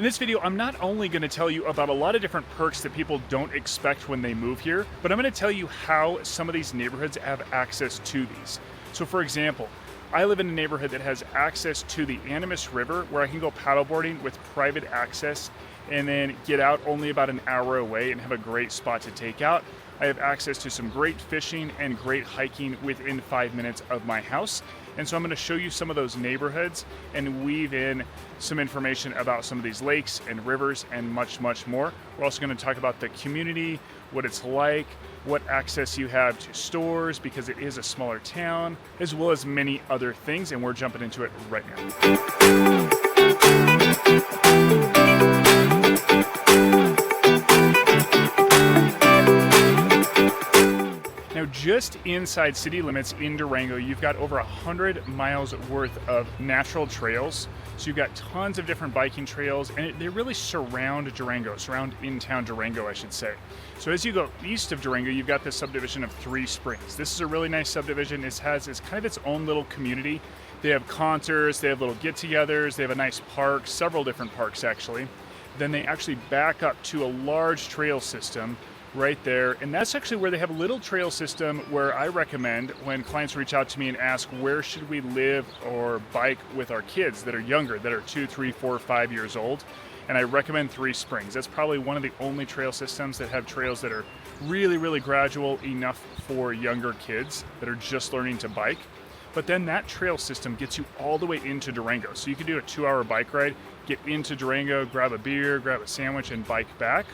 In this video, I'm not only going to tell you about a lot of different perks that people don't expect when they move here, but I'm going to tell you how some of these neighborhoods have access to these. So for example, I live in a neighborhood that has access to the Animas River where I can go paddleboarding with private access and then get out only about an hour away and have a great spot to take out. I have access to some great fishing and great hiking within 5 minutes of my house. And so I'm going to show you some of those neighborhoods and weave in some information about some of these lakes and rivers and much, much more. We're also going to talk about the community, what it's like, what access you have to stores because it is a smaller town, as well as many other things. And we're jumping into it right now. Now, just inside city limits in Durango, you've got over 100 miles worth of natural trails. So you've got tons of different biking trails, and they really surround Durango, surround in-town Durango, I should say. So as you go east of Durango, you've got this subdivision of Three Springs. This is a really nice subdivision. It's kind of its own little community. They have concerts, they have little get-togethers, they have a nice park, several different parks actually. Then they actually back up to a large trail system right there, and that's actually where they have a little trail system where I recommend when clients reach out to me and ask where should we live or bike with our kids that are younger, that are 2, 3, 4, 5 years old, and I recommend Three Springs. That's probably one of the only trail systems that have trails that are really, really gradual enough for younger kids that are just learning to bike. But then that trail system gets you all the way into Durango. So you can do a 2-hour bike ride, get into Durango, grab a beer, grab a sandwich, and bike back,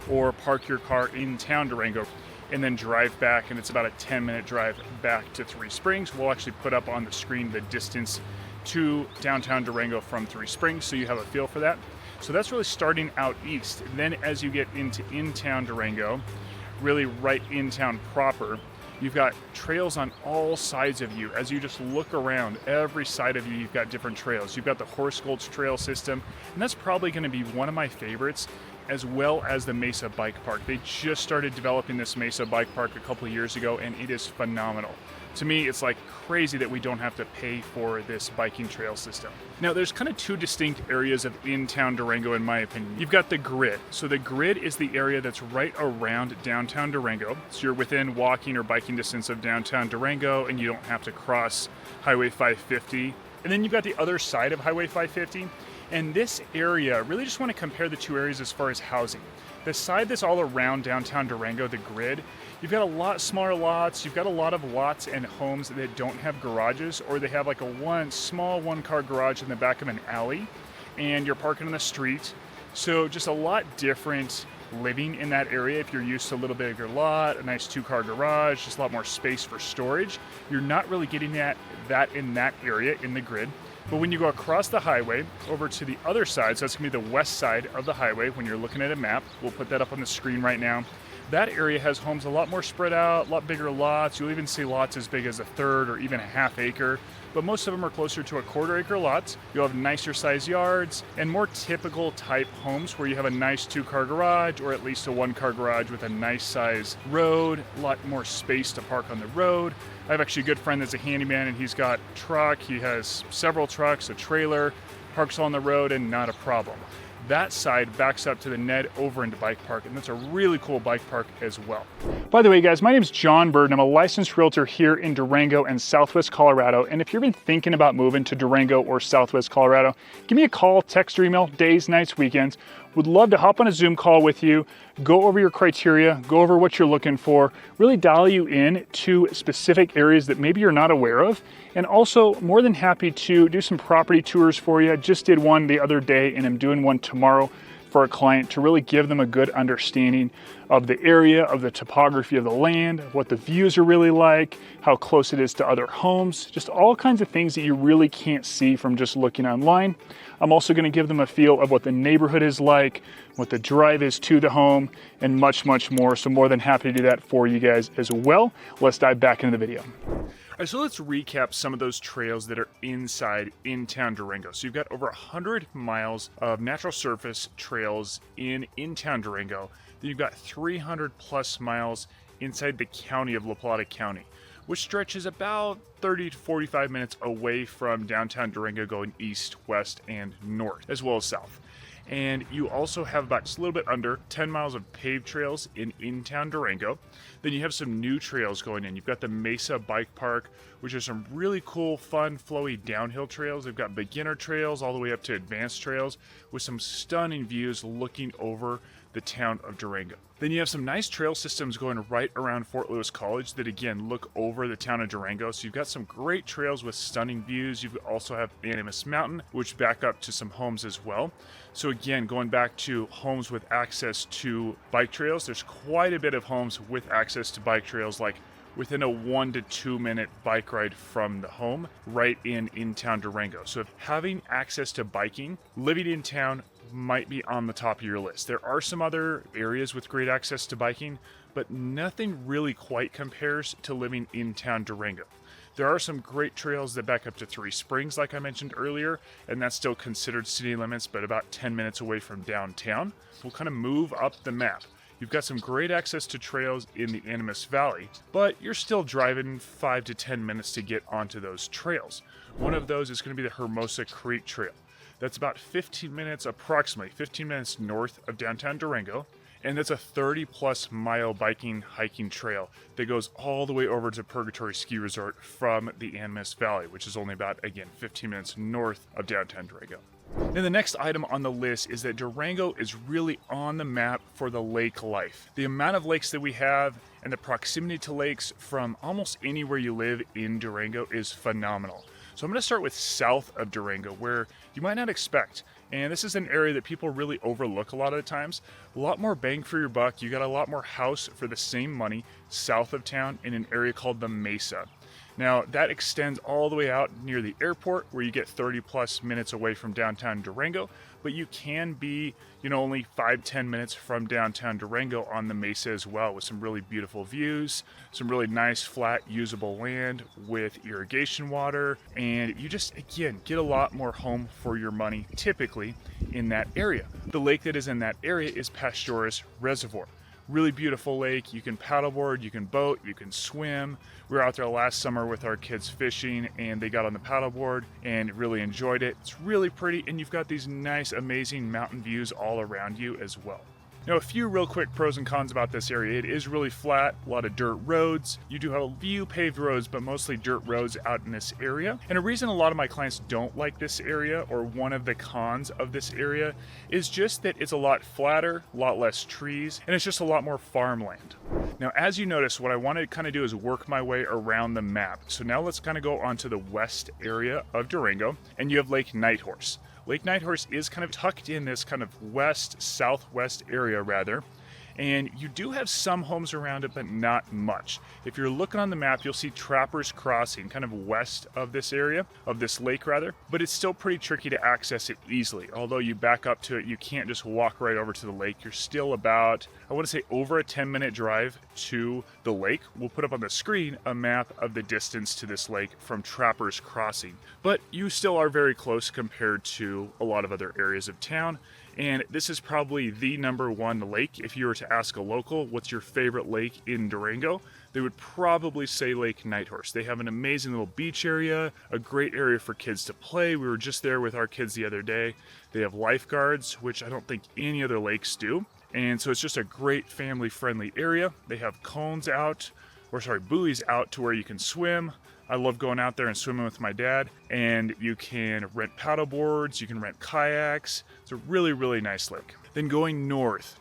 or park your car in town Durango and then drive back, and it's about a 10-minute drive back to Three Springs. We'll actually put up on the screen the distance to downtown Durango from Three Springs so you have a feel for that. So that's really starting out east. And then as you get into in-town Durango, really right in town proper, you've got trails on all sides of you. As you just look around, every side of you, you've got different trails. You've got the Horse Gulch Trail system, and that's probably going to be one of my favorites, as well as the Mesa Bike Park. They just started developing this Mesa Bike Park a couple of years ago, and it is phenomenal. To me, it's like crazy that we don't have to pay for this biking trail system. Now, there's kind of two distinct areas of in-town Durango, in my opinion. You've got the grid. So the grid is the area that's right around downtown Durango. So you're within walking or biking distance of downtown Durango, and you don't have to cross Highway 550. And then you've got the other side of Highway 550. And this area, really just want to compare the two areas as far as housing. The side that's all around downtown Durango, the grid, you've got a lot smaller lots. You've got a lot of lots and homes that don't have garages, or they have like a small one-car garage in the back of an alley, and you're parking on the street. So just a lot different living in that area. If you're used to a little bigger lot, a nice 2-car garage, just a lot more space for storage, you're not really getting that in that area in the grid. But when you go across the highway over to the other side, so that's gonna be the west side of the highway when you're looking at a map, we'll put that up on the screen right now. That area has homes a lot more spread out, a lot bigger lots. You'll even see lots as big as a third or even a half acre, but most of them are closer to a quarter-acre lots. You'll have nicer size yards and more typical type homes where you have a nice 2-car garage or at least a 1-car garage with a nice size road, a lot more space to park on the road. I have actually a good friend that's a handyman, and he's got a truck. He has several trucks, a trailer, parks on the road, and not a problem. That side backs up to the Ned over into Bike Park, and that's a really cool bike park as well. By the way, guys, my name is John Bird, and I'm a licensed realtor here in Durango and Southwest Colorado. And if you've been thinking about moving to Durango or Southwest Colorado, give me a call, text or email, days, nights, weekends. Would love to hop on a Zoom call with you, go over your criteria, go over what you're looking for, really dial you in to specific areas that maybe you're not aware of, and also more than happy to do some property tours for you. I just did one the other day, and I'm doing one tomorrow for a client to really give them a good understanding of the area, of the topography of the land, what the views are really like, how close it is to other homes, just all kinds of things that you really can't see from just looking online. I'm also going to give them a feel of what the neighborhood is like, what the drive is to the home, and much, much more. So more than happy to do that for you guys as well. Let's dive back into the video. All right, so let's recap some of those trails that are inside in-town Durango. So you've got over 100 miles of natural surface trails in-town Durango. Then you've got 300 plus miles inside the county of La Plata County, which stretches about 30 to 45 minutes away from downtown Durango, going east, west, and north, as well as south. And you also have about just a little bit under 10 miles of paved trails in town Durango. Then you have some new trails going in. You've got the Mesa Bike Park, which are some really cool, fun, flowy downhill trails. They've got beginner trails all the way up to advanced trails with some stunning views looking over the town of Durango. Then you have some nice trail systems going right around Fort Lewis College that again look over the town of Durango. So you've got some great trails with stunning views. You also have Animas Mountain, which back up to some homes as well. So again, going back to homes with access to bike trails, there's quite a bit of homes with access to bike trails, like within a 1 to 2 minute bike ride from the home, right in town Durango. So if having access to biking, living in town might be on the top of your list. There are some other areas with great access to biking, but nothing really quite compares to living in town Durango. There are some great trails that back up to Three Springs, like I mentioned earlier, and that's still considered city limits, but about 10 minutes away from downtown. We'll kind of move up the map. You've got some great access to trails in the Animas Valley, but you're still driving 5 to 10 minutes to get onto those trails. One of those is going to be the Hermosa Creek Trail. That's about 15 minutes, approximately 15 minutes north of downtown Durango, and that's a 30-plus mile hiking trail that goes all the way over to Purgatory Ski Resort from the Animas Valley, which is only about, again, 15 minutes north of downtown Durango. Then the next item on the list is that Durango is really on the map for the lake life. The amount of lakes that we have and the proximity to lakes from almost anywhere you live in Durango is phenomenal. So I'm going to start with south of Durango, where you might not expect. And this is an area that people really overlook a lot of the times. A lot more bang for your buck. You got a lot more house for the same money south of town in an area called the Mesa. Now, that extends all the way out near the airport, where you get 30 plus minutes away from downtown Durango, but you can be, only 5-10 minutes from downtown Durango on the Mesa as well, with some really beautiful views, some really nice flat usable land with irrigation water, and you just, again, get a lot more home for your money typically in that area. The lake that is in that area is Pastores Reservoir. Really beautiful lake. You can paddleboard, you can boat, you can swim. We were out there last summer with our kids fishing, and they got on the paddleboard and really enjoyed it. It's really pretty, and you've got these nice, amazing mountain views all around you as well. Now, a few real quick pros and cons about this area. It is really flat, a lot of dirt roads. You do have a few paved roads, but mostly dirt roads out in this area. And a reason a lot of my clients don't like this area, or one of the cons of this area, is just that it's a lot flatter, a lot less trees, and it's just a lot more farmland. Now, as you notice, what I want to kind of do is work my way around the map. So now let's kind of go onto the west area of Durango, and you have Lake Nighthorse. Lake Nighthorse is kind of tucked in this kind of southwest area rather, and you do have some homes around it, but not much. If you're looking on the map, you'll see Trappers Crossing kind of west of this area, of this lake rather, but it's still pretty tricky to access it easily. Although you back up to it, you can't just walk right over to the lake. You're still about, I want to say, over a 10-minute drive to the lake. We'll put up on the screen a map of the distance to this lake from Trappers Crossing, but you still are very close compared to a lot of other areas of town. And this is probably the number one lake. If you were to ask a local, what's your favorite lake in Durango? They would probably say Lake Nighthorse. They have an amazing little beach area, a great area for kids to play. We were just there with our kids the other day. They have lifeguards, which I don't think any other lakes do. And so it's just a great family-friendly area. They have buoys out to where you can swim. I love going out there and swimming with my dad, and you can rent paddleboards, you can rent kayaks. It's a really, really nice lake. Then going north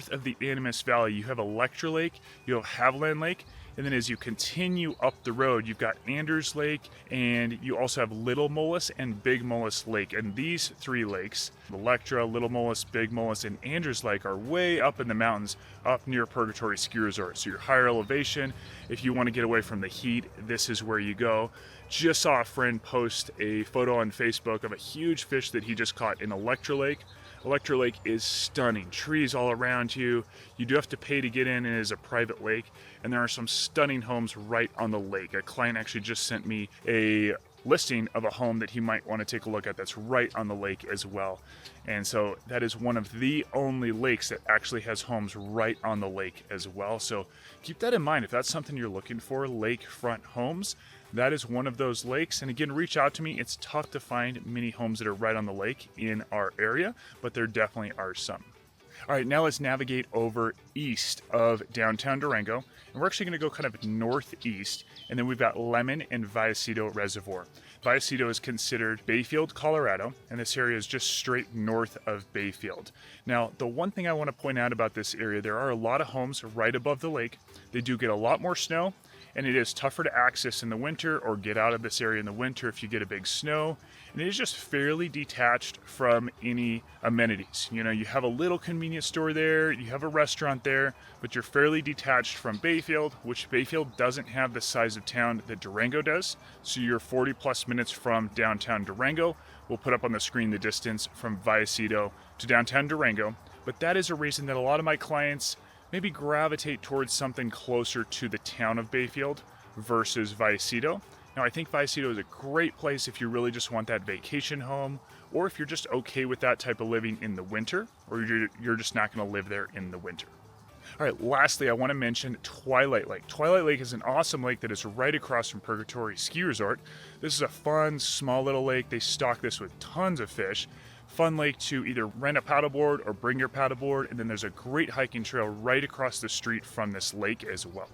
of the Animas Valley, you have Electra Lake, you have Haviland Lake, and then as you continue up the road, you've got Anders Lake, and you also have Little Mullis and Big Mullis Lake. And these three lakes, Electra, Little Mullis, Big Mullis, and Anders Lake, are way up in the mountains, up near Purgatory Ski Resort. So you're higher elevation. If you want to get away from the heat, this is where you go. Just saw a friend post a photo on Facebook of a huge fish that he just caught in Electra Lake. Electra Lake is stunning. Trees all around you. You do have to pay to get in. It is a private lake, and there are some stunning homes right on the lake. A client actually just sent me a listing of a home that he might want to take a look at that's right on the lake as well. And so that is one of the only lakes that actually has homes right on the lake as well. So keep that in mind. If that's something you're looking for, lakefront homes, that is one of those lakes. And again, reach out to me. It's tough to find many homes that are right on the lake in our area, but there definitely are some. All right, now let's navigate over east of downtown Durango, and we're actually going to go kind of northeast, and then we've got Lemon and Vallecito Reservoir. Vallecito is considered Bayfield, Colorado, and this area is just straight north of Bayfield. Now, the one thing I want to point out about this area, there are a lot of homes right above the lake. They do get a lot more snow, and it is tougher to access in the winter or get out of this area in the winter if you get a big snow. And it is just fairly detached from any amenities. You know, you have a little convenience store there, you have a restaurant there, but you're fairly detached from Bayfield, which Bayfield doesn't have the size of town that Durango does. So you're 40 plus minutes from downtown Durango. We'll put up on the screen the distance from Vallecito to downtown Durango. But that is a reason that a lot of my clients maybe gravitate towards something closer to the town of Bayfield versus Vallecito. Now, I think Vallecito is a great place if you really just want that vacation home, or if you're just okay with that type of living in the winter, or you're just not going to live there in the winter. All right, lastly, I want to mention Twilight Lake. Twilight Lake is an awesome lake that is right across from Purgatory Ski Resort. This is a fun, small little lake. They stock this with tons of fish. Fun lake to either rent a paddleboard or bring your paddleboard, and then there's a great hiking trail right across the street from this lake as well.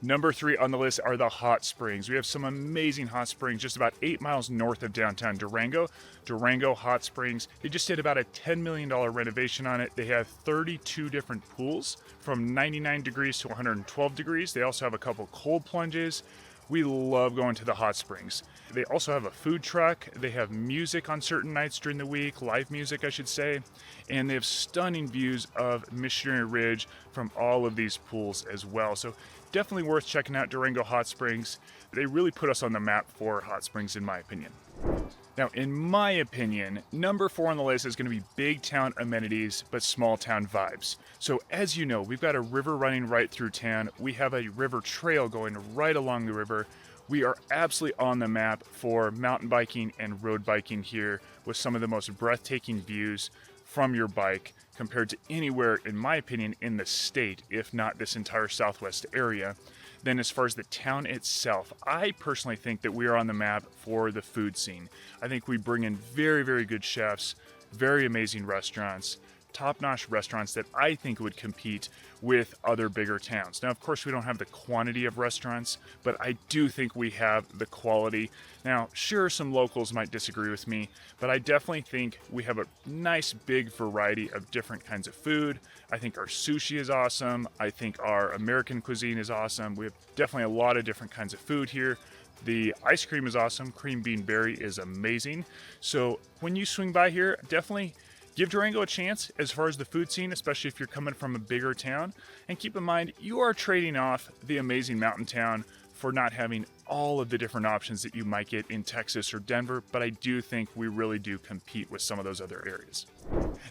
Number 3 on the list are the hot springs. We have some amazing hot springs just about 8 miles north of downtown Durango. Durango Hot Springs. They just did about a $10 million renovation on it. They have 32 different pools from 99 degrees to 112 degrees. They also have a couple cold plunges. We love going to the hot springs. They also have a food truck. They have music on certain nights during the week, live music, I should say. And they have stunning views of Missionary Ridge from all of these pools as well. So definitely worth checking out Durango Hot Springs. They really put us on the map for hot springs, in my opinion. Now, in my opinion, number 4 on the list is going to be big town amenities, but small town vibes. So as you know, we've got a river running right through town. We have a river trail going right along the river. We are absolutely on the map for mountain biking and road biking here with some of the most breathtaking views from your bike compared to anywhere, in my opinion, in the state, if not this entire southwest area. Then as far as the town itself, I personally think that we are on the map for the food scene. I think we bring in very, very good chefs, very amazing restaurants, top-notch restaurants that I think would compete with other bigger towns. Now, of course, we don't have the quantity of restaurants, but I do think we have the quality. Now, sure, some locals might disagree with me, but I definitely think we have a nice big variety of different kinds of food. I think our sushi is awesome. I think our American cuisine is awesome. We have definitely a lot of different kinds of food here. The ice cream is awesome. Cream bean berry is amazing. So when you swing by here, definitely give Durango a chance as far as the food scene, especially if you're coming from a bigger town. And keep in mind, you are trading off the amazing mountain town for not having all of the different options that you might get in Texas or Denver, but I do think we really do compete with some of those other areas.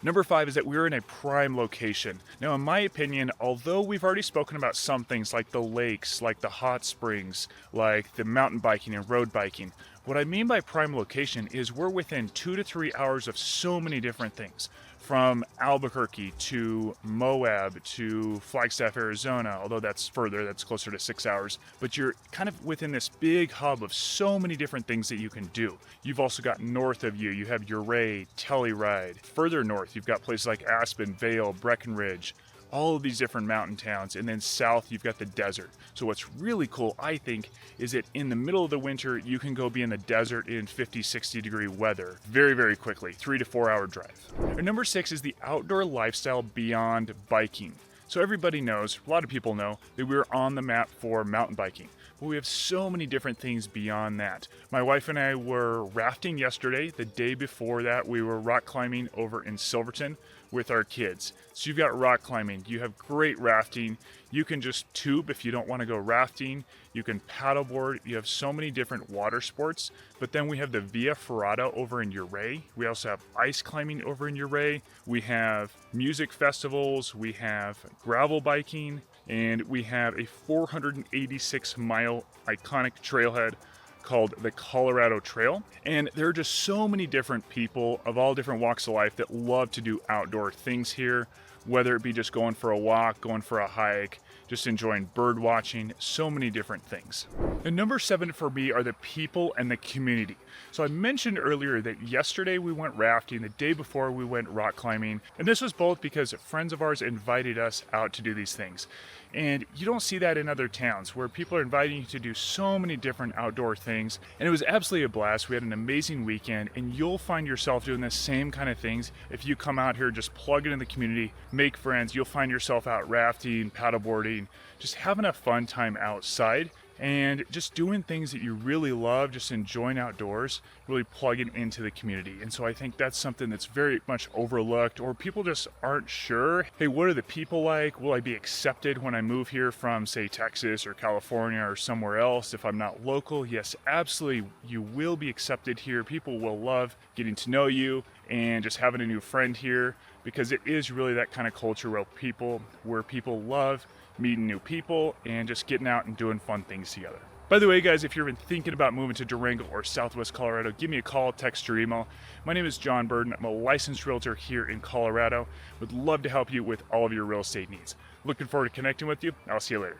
Number 5 is that we're in a prime location. Now, in my opinion, although we've already spoken about some things like the lakes, like the hot springs, like the mountain biking and road biking, what I mean by prime location is we're within 2 to 3 hours of so many different things. From Albuquerque to Moab to Flagstaff, Arizona, although that's further, that's closer to 6 hours. But you're kind of within this big hub of so many different things that you can do. You've also got north of you, you have Ouray, Telluride. Further north, you've got places like Aspen, Vail, Breckenridge, all of these different mountain towns. And then south, you've got the desert. So what's really cool, I think, is that in the middle of the winter, you can go be in the desert in 50, 60 degree weather very, very quickly, 3 to 4 hour drive. And number 6 is the outdoor lifestyle beyond biking. So everybody knows, a lot of people know, that we're on the map for mountain biking. But we have so many different things beyond that. My wife and I were rafting yesterday. The day before that, we were rock climbing over in Silverton with our kids. So you've got rock climbing, you have great rafting, you can just tube if you don't want to go rafting, you can paddleboard, you have so many different water sports. But then we have the Via Ferrata over in Ouray. We also have ice climbing over in Ouray. We have music festivals, we have gravel biking, and we have a 486 mile iconic trailhead called the Colorado Trail. And there are just so many different people of all different walks of life that love to do outdoor things here, whether it be just going for a walk, going for a hike, just enjoying bird watching, so many different things. And number 7 for me are the people and the community. So I mentioned earlier that yesterday we went rafting, the day before we went rock climbing, and this was both because friends of ours invited us out to do these things. And you don't see that in other towns where people are inviting you to do so many different outdoor things. And it was absolutely a blast. We had an amazing weekend, and you'll find yourself doing the same kind of things if you come out here, just plug it in the community, make friends. You'll find yourself out rafting, paddleboarding, just having a fun time outside and just doing things that you really love, just enjoying outdoors, really plugging into the community. And so I think that's something that's very much overlooked, or people just aren't sure. Hey, what are the people like? Will I be accepted when I move here from, say, Texas or California or somewhere else if I'm not local? Yes, absolutely, you will be accepted here. People will love getting to know you and just having a new friend here, because it is really that kind of culture where people love meeting new people and just getting out and doing fun things together. By the way, guys, if you're even thinking about moving to Durango or Southwest Colorado, give me a call, text, or email. My name is John Burden. I'm a licensed realtor here in Colorado. Would love to help you with all of your real estate needs. Looking forward to connecting with you. I'll see you later.